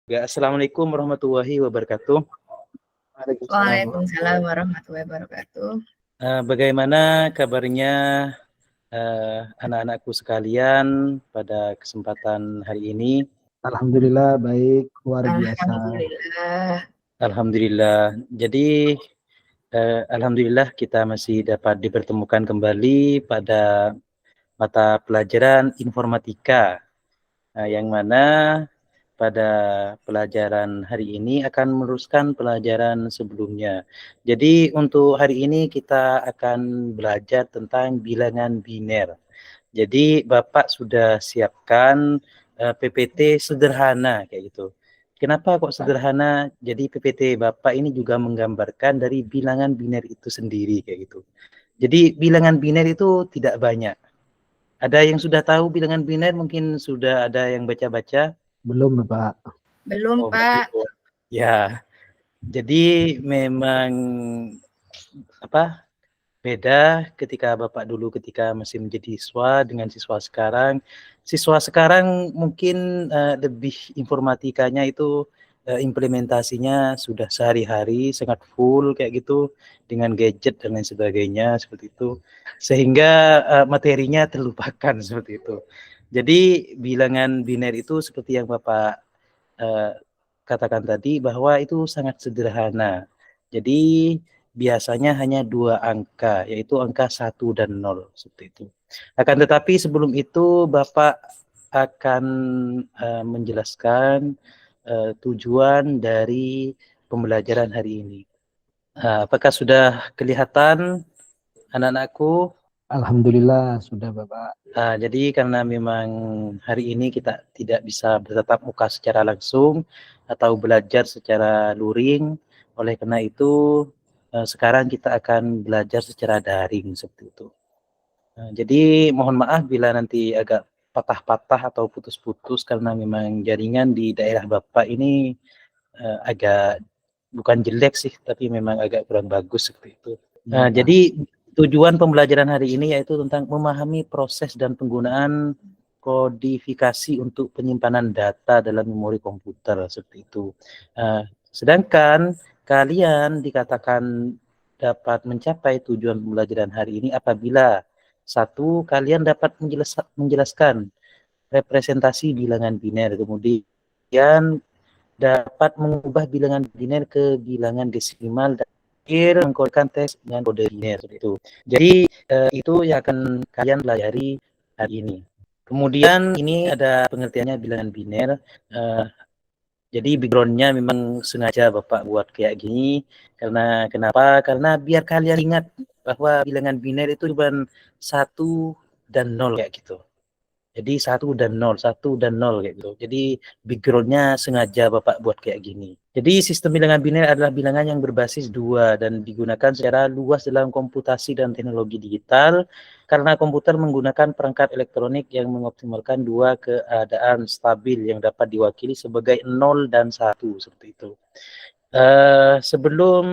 Ya, Assalamualaikum warahmatullahi wabarakatuh. Waalaikumsalam warahmatullahi wabarakatuh. Bagaimana kabarnya anak-anakku sekalian pada kesempatan hari ini? Alhamdulillah baik, luar biasa. Alhamdulillah. Alhamdulillah. Jadi alhamdulillah kita masih dapat dipertemukan kembali pada mata pelajaran informatika, yang mana pada pelajaran hari ini akan meneruskan pelajaran sebelumnya. Jadi untuk hari ini kita akan belajar tentang bilangan biner. Jadi Bapak sudah siapkan PPT sederhana kayak gitu. Kenapa kok sederhana? Jadi PPT Bapak ini juga menggambarkan dari bilangan biner itu sendiri kayak gitu. Jadi bilangan biner itu tidak banyak. Ada yang sudah tahu bilangan biner? Mungkin sudah ada yang baca-baca. Belum, Bapak. Belum, Oh, Pak. belum. Ya, jadi memang beda ketika Bapak dulu ketika masih menjadi siswa dengan siswa sekarang. Siswa sekarang mungkin lebih informatikanya itu implementasinya sudah sehari-hari sangat full kayak gitu dengan gadget dan lain sebagainya seperti itu. Sehingga materinya terlupakan seperti itu. Jadi bilangan biner itu seperti yang Bapak katakan tadi bahwa itu sangat sederhana. Jadi biasanya hanya dua angka, yaitu angka 1 dan 0 seperti itu. Akan tetapi sebelum itu Bapak akan menjelaskan tujuan dari pembelajaran hari ini. Apakah sudah kelihatan anak-anakku? Alhamdulillah sudah, Bapak. Jadi karena memang hari ini kita tidak bisa bertatap muka secara langsung atau belajar secara luring, oleh karena itu sekarang kita akan belajar secara daring seperti itu. Jadi mohon maaf bila nanti agak patah-patah atau putus-putus karena memang jaringan di daerah Bapak ini agak bukan jelek sih, tapi memang agak kurang bagus seperti itu. Jadi tujuan pembelajaran hari ini yaitu tentang memahami proses dan penggunaan kodifikasi untuk penyimpanan data dalam memori komputer seperti itu. Sedangkan kalian dikatakan dapat mencapai tujuan pembelajaran hari ini apabila satu, kalian dapat menjelaskan representasi bilangan biner, kemudian dapat mengubah bilangan biner ke bilangan desimal dan akhir mengkodkan teks dengan kode biner itu. Jadi itu yang akan kalian pelajari hari ini. Kemudian ini ada pengertiannya bilangan biner. Jadi backgroundnya memang sengaja Bapak buat kayak gini karena kenapa? Karena biar kalian ingat bahwa bilangan biner itu cuma 1 dan 0 kayak gitu. Jadi 1 dan 0 kayak gitu. Jadi backgroundnya sengaja Bapak buat kayak gini. Jadi sistem bilangan biner adalah bilangan yang berbasis 2 dan digunakan secara luas dalam komputasi dan teknologi digital karena komputer menggunakan perangkat elektronik yang mengoptimalkan 2 keadaan stabil yang dapat diwakili sebagai 0 dan 1 seperti itu. Sebelum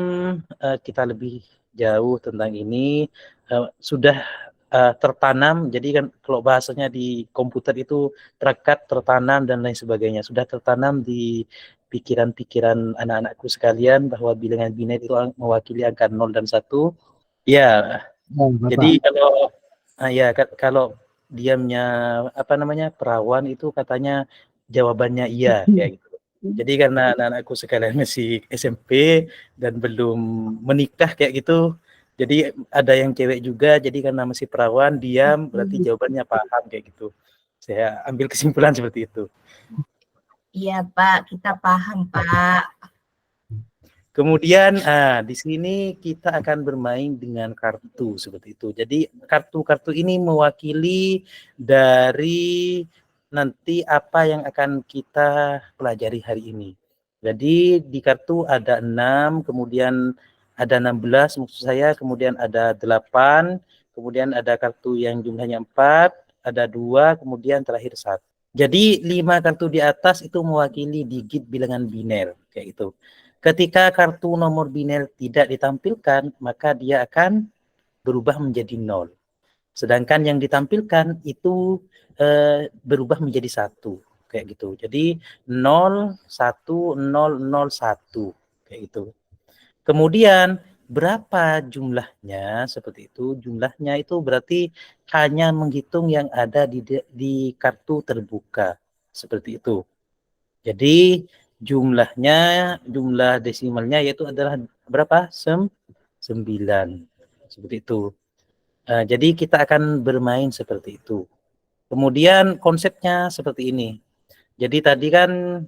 kita lebih jauh tentang ini, sudah tertanam, jadi kan kalau bahasanya di komputer itu terekat, tertanam, dan lain sebagainya. Sudah tertanam di pikiran-pikiran anak-anakku sekalian bahwa bilangan biner itu mewakili angka 0 dan 1. Ya, jadi kalau diamnya perawan itu katanya jawabannya iya kayak gitu. Jadi karena anak-anakku sekalian masih SMP dan belum menikah kayak gitu, jadi ada yang cewek juga, jadi karena masih perawan, diam, berarti jawabannya paham kayak gitu. Saya ambil kesimpulan seperti itu. Iya, Pak. Kita paham, Pak. Kemudian di sini kita akan bermain dengan kartu seperti itu. Jadi kartu-kartu ini mewakili dari nanti apa yang akan kita pelajari hari ini. Jadi di kartu ada 6, kemudian ada 16 maksud saya, kemudian ada 8, kemudian ada kartu yang jumlahnya 4, ada 2, kemudian terakhir 1. Jadi 5 kartu di atas itu mewakili digit bilangan biner kayak gitu. Ketika kartu nomor biner tidak ditampilkan, maka dia akan berubah menjadi 0. Sedangkan yang ditampilkan itu berubah menjadi 1. kayak gitu. Jadi 0, 1, 0, 0, 1 kayak gitu. Kemudian berapa jumlahnya seperti itu? Jumlahnya itu berarti hanya menghitung yang ada di kartu terbuka seperti itu. Jadi jumlah desimalnya yaitu adalah berapa? 9. Seperti itu. Jadi kita akan bermain seperti itu. Kemudian konsepnya seperti ini. Jadi tadi kan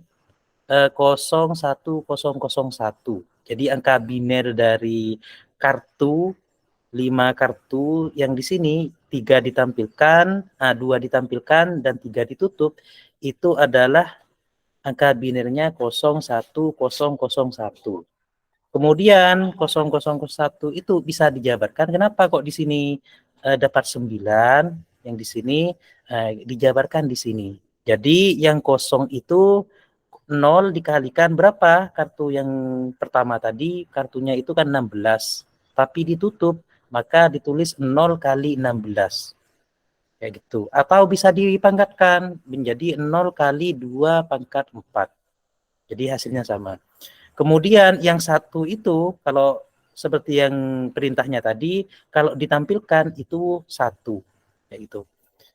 01001. Jadi angka biner dari kartu 5 kartu yang di sini 3 ditampilkan, 2 ditampilkan dan 3 ditutup itu adalah angka binernya 01001. Kemudian 0001 itu bisa dijabarkan. Kenapa kok di sini dapat 9, yang di sini dijabarkan di sini. Jadi yang kosong itu 0 dikalikan berapa? Kartu yang pertama tadi kartunya itu kan 16, tapi ditutup, maka ditulis 0 kali 16. Kayak gitu. Atau bisa dipangkatkan menjadi 0 kali 2 pangkat 4. Jadi hasilnya sama. Kemudian yang satu itu kalau seperti yang perintahnya tadi, kalau ditampilkan itu 1. Kayak gitu.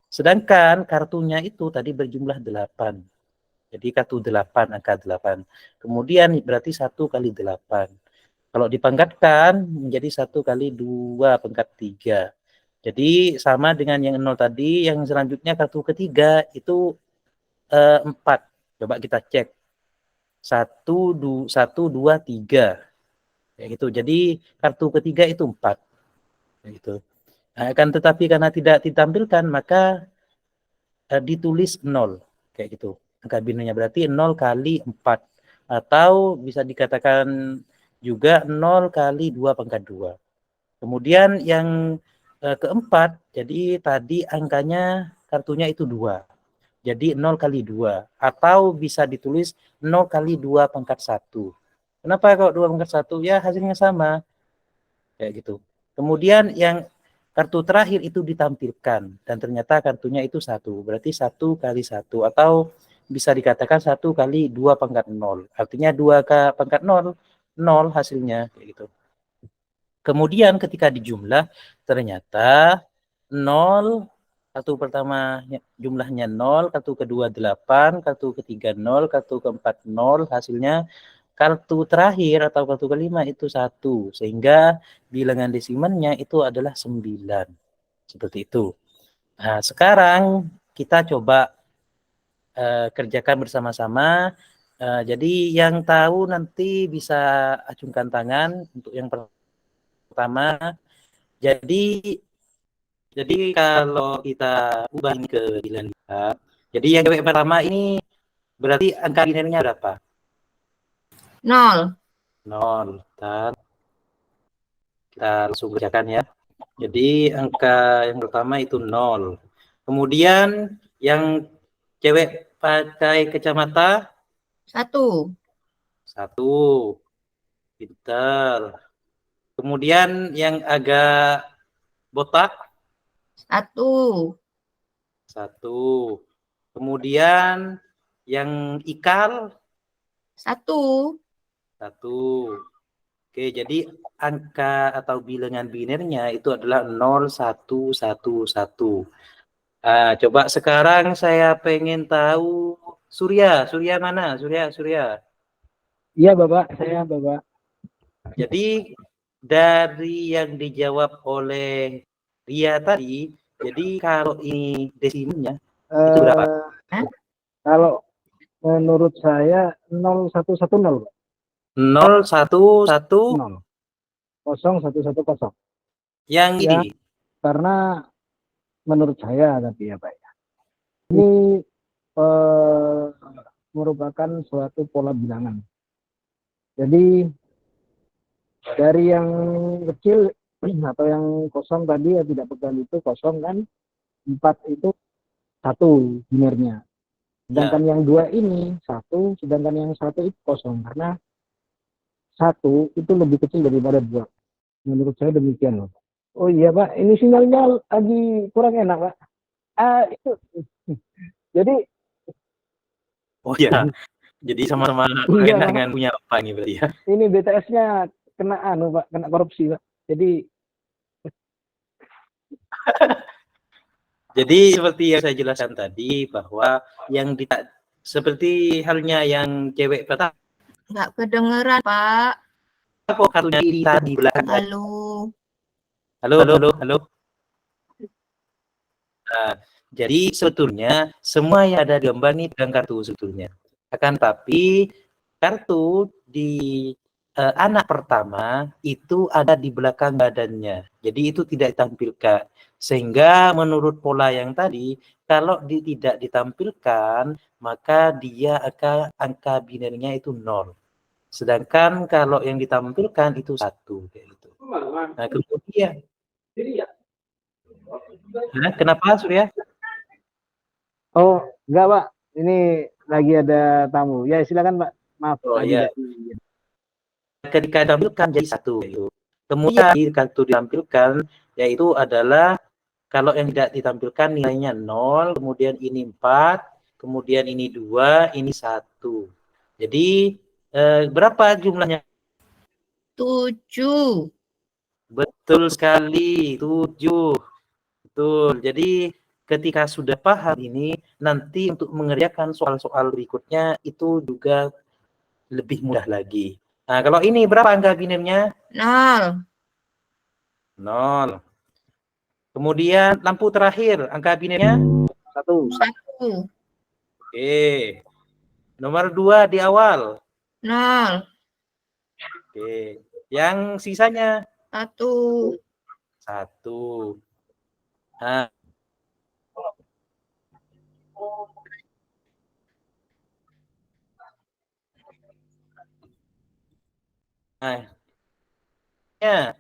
Sedangkan kartunya itu tadi berjumlah 8. Jadi kartu 8, angka 8. Kemudian berarti 1 kali 8. Kalau dipangkatkan menjadi 1 kali 2 pangkat 3. Jadi sama dengan yang 0 tadi, yang selanjutnya kartu ketiga itu 4. Coba kita cek. 1, 2, 3. Kayak gitu. Jadi kartu ketiga itu 4. Kayak gitu. Akan tetapi karena tidak ditampilkan maka ditulis 0. Kayak gitu. Angka binernya berarti 0 kali 4. Atau bisa dikatakan juga 0 kali 2 pangkat 2. Kemudian yang keempat, jadi tadi angkanya kartunya itu 2. Jadi 0 kali 2. Atau bisa ditulis 0 kali 2 pangkat 1. Kenapa kok 2 pangkat 1? Ya hasilnya sama. Kayak gitu. Kemudian yang kartu terakhir itu ditampilkan. Dan ternyata kartunya itu 1. Berarti 1 kali 1. Atau bisa dikatakan 1 kali 2 pangkat 0. Artinya 2 ke pangkat 0, 0 hasilnya. Kayak gitu. Kemudian ketika dijumlah ternyata 0, kartu pertama jumlahnya 0, kartu kedua 8, kartu ketiga 0, kartu keempat 0, hasilnya kartu terakhir atau kartu kelima itu 1. Sehingga bilangan desimalnya itu adalah 9. Seperti itu. Nah, sekarang kita coba kerjakan bersama-sama. Jadi yang tahu nanti bisa acungkan tangan untuk yang pertama. Jadi kalau kita ubah ini ke bilangan lipat, jadi yang cewek pertama ini berarti angka binernya berapa? 0. 0. Kita langsung kerjakan ya. Jadi angka yang pertama itu 0. Kemudian yang cewek pakai kacamata 1. 1. Pinter. Kemudian yang agak botak 1. 1. Kemudian yang ikal 1. 1. Oke, jadi angka atau bilangan binernya itu adalah 0, 1, 1, 1. Coba sekarang saya pengen tahu Surya. Surya mana? Surya. Iya Bapak, saya Bapak. Jadi dari yang dijawab oleh Ria tadi, jadi kalau ini desimalnya itu berapa? Kalau menurut saya 0110 Pak. 0, 1, 1 0. 0110. yang Ya, ini. karena menurut saya tapi ya Pak ya. Ini merupakan suatu pola bilangan. Jadi dari yang kecil atau yang kosong tadi ya tidak pegang itu kosong kan, 4 itu 1 binernya. Sedangkan yang 2 ini 1, sedangkan yang 1 itu kosong karena 1 itu lebih kecil daripada 2. Menurut saya demikian loh. Oh iya Pak, ini sinyalnya lagi kurang enak Pak. Itu jadi Oh ya, jadi sama-sama Iya. enak dengan punya Bapak ini berarti ya. Ini BTS-nya kena Pak, kena korupsi, Pak. Jadi seperti yang saya jelaskan tadi bahwa yang seperti halnya yang cewek pertama Nggak kedengeran, Pak. kok kartunya di belakang. Halo. Halo. Nah, jadi sebetulnya semua yang ada di gambar ini pegang kartu sebetulnya. Akan tapi kartu di anak pertama itu ada di belakang badannya. Jadi itu tidak ditampilkan. Sehingga menurut pola yang tadi, kalau tidak ditampilkan, maka dia akan angka binernya itu 0. Sedangkan kalau yang ditampilkan itu 1. Kayak gitu. Nah, kemudian kenapa Surya? Oh, enggak, Pak. Ini lagi ada tamu. Ya, silakan, Pak. Maaf. Oh lagi iya. Ketika ditampilkan jadi 1. Gitu. Kemudian kartu ditampilkan yaitu adalah kalau yang tidak ditampilkan nilainya 0, kemudian ini 4, kemudian ini 2, ini 1. Jadi berapa jumlahnya? 7. Betul sekali, 7. Betul. Jadi ketika sudah paham ini, nanti untuk mengerjakan soal-soal berikutnya itu juga lebih mudah lagi. Nah, kalau ini berapa angka binernya? 0. 0. Kemudian lampu terakhir, angka binernya? 1. 1. Oke. Nomor 2 di awal. 0. Oke. Yang sisanya? 1. 1. Nah. Ya.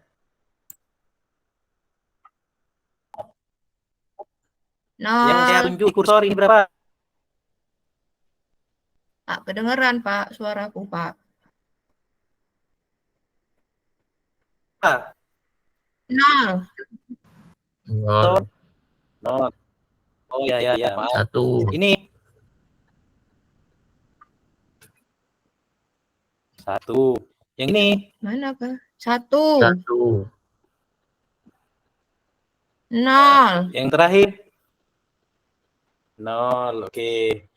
Yang saya tunjuk kursor ini berapa? Pak, kedengeran, Pak, suaraku, Pak. 0. 0. 0. Oh ya, maaf. 1. Ini 1. Yang ini mana, Kak? 1. 1. 0. Yang terakhir 0. Oke.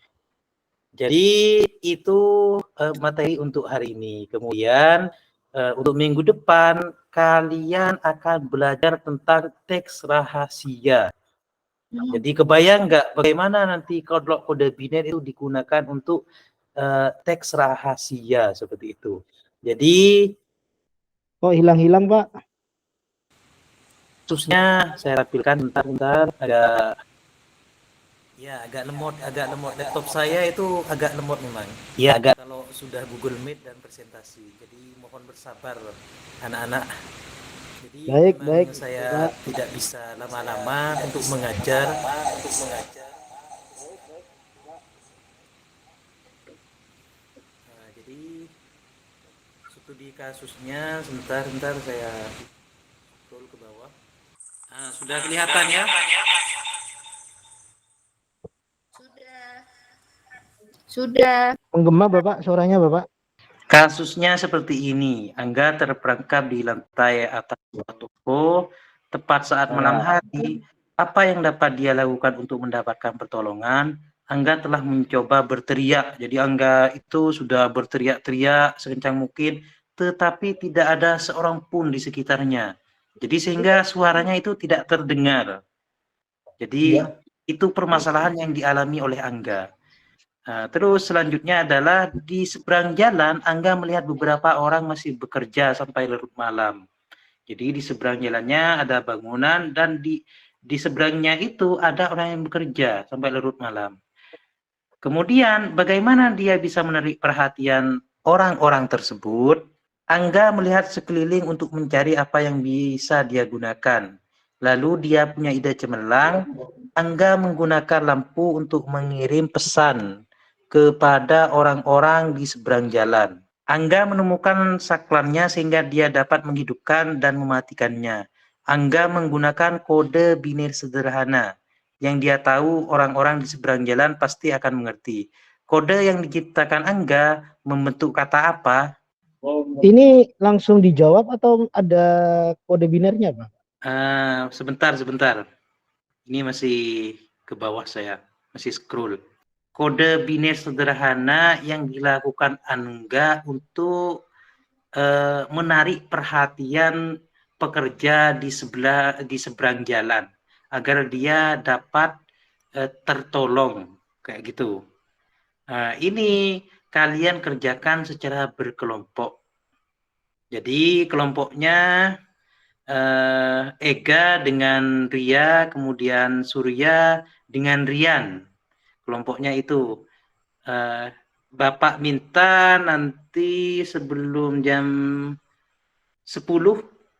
Jadi itu materi untuk hari ini. Kemudian untuk minggu depan kalian akan belajar tentang teks rahasia. Jadi kebayang nggak bagaimana nanti kode biner itu digunakan untuk teks rahasia seperti itu. Jadi kok hilang-hilang, Pak? khususnya saya tampilkan bentar agak lemot laptop saya itu agak lemot memang. Ya, agak kalau sudah Google Meet dan presentasi. Jadi mohon bersabar anak-anak. Jadi Baik. saya tidak bisa lama-lama untuk mengajar. Nah, jadi studi kasusnya sebentar saya scroll ke bawah. Nah, sudah kelihatan ya? Sudah. Menggema, Bapak, suaranya, Bapak. Kasusnya seperti ini. Angga terperangkap di lantai atas sebuah toko tepat saat malam hari. Apa yang dapat dia lakukan untuk mendapatkan pertolongan? Angga telah mencoba berteriak. Jadi Angga itu sudah berteriak-teriak sekencang mungkin, tetapi tidak ada seorang pun di sekitarnya. Jadi sehingga suaranya itu tidak terdengar. Jadi itu permasalahan yang dialami oleh Angga. Nah, terus selanjutnya adalah di seberang jalan Angga melihat beberapa orang masih bekerja sampai larut malam. Jadi di seberang jalannya ada bangunan dan di seberangnya itu ada orang yang bekerja sampai larut malam. Kemudian bagaimana dia bisa menarik perhatian orang-orang tersebut? Angga melihat sekeliling untuk mencari apa yang bisa dia gunakan. Lalu dia punya ide cemerlang. Angga menggunakan lampu untuk mengirim pesan kepada orang-orang di seberang jalan. Angga menemukan saklarnya sehingga dia dapat menghidupkan dan mematikannya. Angga menggunakan kode binir sederhana yang dia tahu orang-orang di seberang jalan pasti akan mengerti. kode yang diciptakan Angga membentuk kata apa? Ini langsung dijawab atau ada kode binernya, Pak? Sebentar. Ini masih ke bawah saya, masih scroll. Kode biner sederhana yang dilakukan Angga untuk menarik perhatian pekerja di seberang jalan agar dia dapat tertolong kayak gitu. Ini kalian kerjakan secara berkelompok. Jadi kelompoknya Ega dengan Ria, kemudian Surya dengan Rian. Kelompoknya itu. Bapak minta nanti sebelum jam 10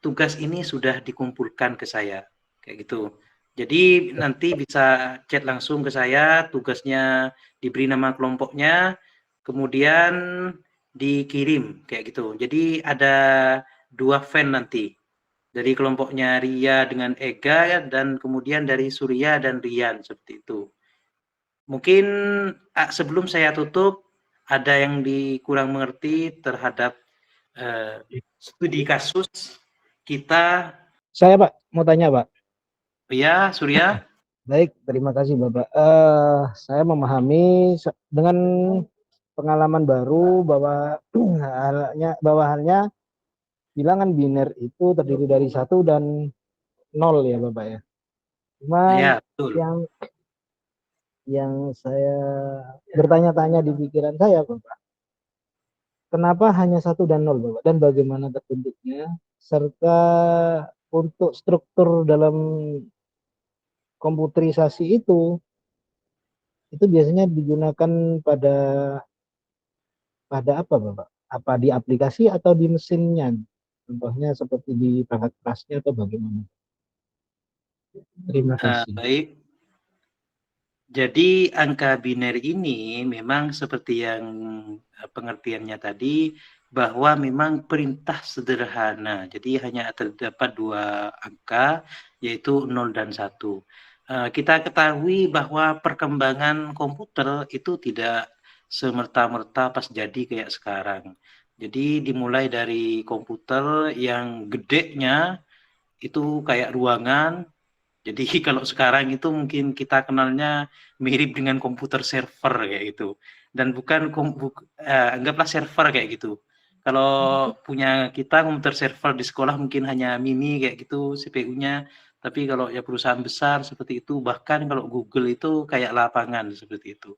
tugas ini sudah dikumpulkan ke saya. Kayak gitu. Jadi nanti bisa chat langsung ke saya, tugasnya diberi nama kelompoknya, kemudian dikirim kayak gitu. Jadi ada 2 fan nanti. Dari kelompoknya Ria dengan Ega dan kemudian dari Surya dan Rian seperti itu. Mungkin sebelum saya tutup ada yang kurang mengerti terhadap studi kasus kita. Saya, Pak, mau tanya, Pak. Ya, Surya. Baik, terima kasih, Bapak. Saya memahami dengan pengalaman baru bahwa halnya bilangan biner itu terdiri dari 1 dan 0 ya, Bapak ya. Cuman Ya, betul. yang saya bertanya-tanya di pikiran saya, Bapak, kenapa hanya 1 dan 0, Bapak? Dan bagaimana terbentuknya? Serta untuk struktur dalam komputerisasi itu biasanya digunakan pada apa, Bapak? Apa di aplikasi atau di mesinnya? Contohnya seperti di perangkat kerasnya atau bagaimana? Terima kasih. Baik. Jadi angka biner ini memang seperti yang pengertiannya tadi, bahwa memang perintah sederhana. Jadi hanya terdapat 2 angka, yaitu 0 dan 1. Kita ketahui bahwa perkembangan komputer itu tidak semerta-merta pas jadi kayak sekarang. Jadi dimulai dari komputer yang gedenya itu kayak ruangan. Jadi kalau sekarang itu mungkin kita kenalnya mirip dengan komputer server kayak gitu. Dan bukan anggaplah server kayak gitu. Kalau punya kita komputer server di sekolah mungkin hanya mini kayak gitu CPU-nya. Tapi kalau ya perusahaan besar seperti itu, bahkan kalau Google itu kayak lapangan seperti itu.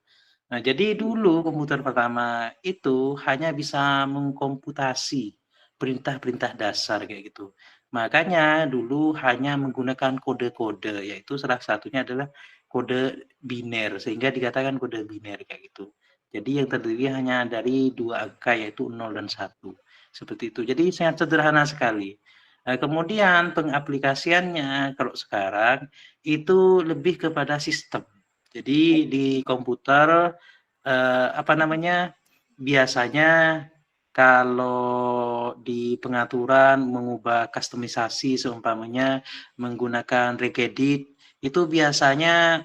Nah, jadi dulu komputer pertama itu hanya bisa mengkomputasi perintah-perintah dasar kayak gitu. Makanya dulu hanya menggunakan kode-kode, yaitu salah satunya adalah kode biner, sehingga dikatakan kode biner kayak gitu. Jadi yang terdiri hanya dari 2 angka, yaitu 0 dan 1. Seperti itu. Jadi sangat sederhana sekali. Kemudian pengaplikasiannya kalau sekarang itu lebih kepada sistem. Jadi di komputer biasanya kalau di pengaturan mengubah kustomisasi seumpamanya menggunakan regedit itu biasanya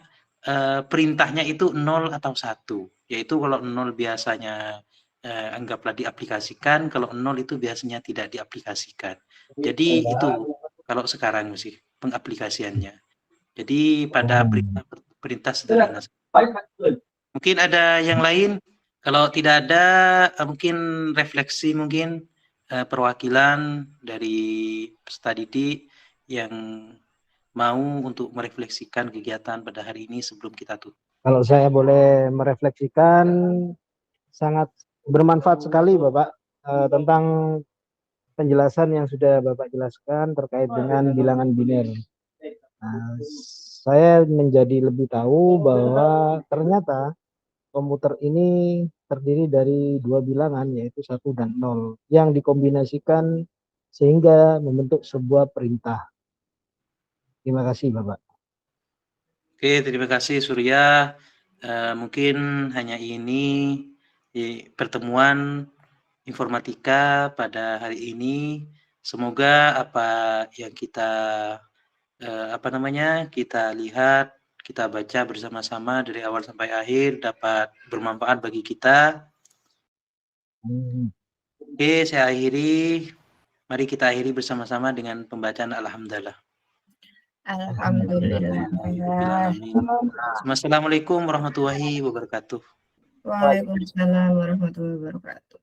perintahnya itu 0 atau 1. Yaitu kalau 0 biasanya anggaplah diaplikasikan, kalau 0 itu biasanya tidak diaplikasikan. Jadi itu kalau sekarang sih pengaplikasiannya. Jadi pada perintah sederhana. Mungkin ada yang lain. Kalau tidak ada, mungkin refleksi mungkin perwakilan dari peserta didik yang mau untuk merefleksikan kegiatan pada hari ini sebelum kita tutup. Kalau saya boleh merefleksikan, sangat bermanfaat sekali, Bapak, tentang penjelasan yang sudah Bapak jelaskan terkait dengan bilangan biner. Nah, saya menjadi lebih tahu bahwa ternyata komputer ini terdiri dari 2 bilangan, yaitu 1 dan 0, yang dikombinasikan sehingga membentuk sebuah perintah. Terima kasih, Bapak. Oke, terima kasih Surya. Mungkin hanya ini pertemuan informatika pada hari ini. Semoga apa yang kita kita lihat, kita baca bersama-sama dari awal sampai akhir dapat bermanfaat bagi kita. Oke, saya akhiri. Mari kita akhiri bersama-sama dengan pembacaan Alhamdulillah. Alhamdulillah. Assalamualaikum warahmatullahi wabarakatuh. Waalaikumsalam warahmatullahi wabarakatuh.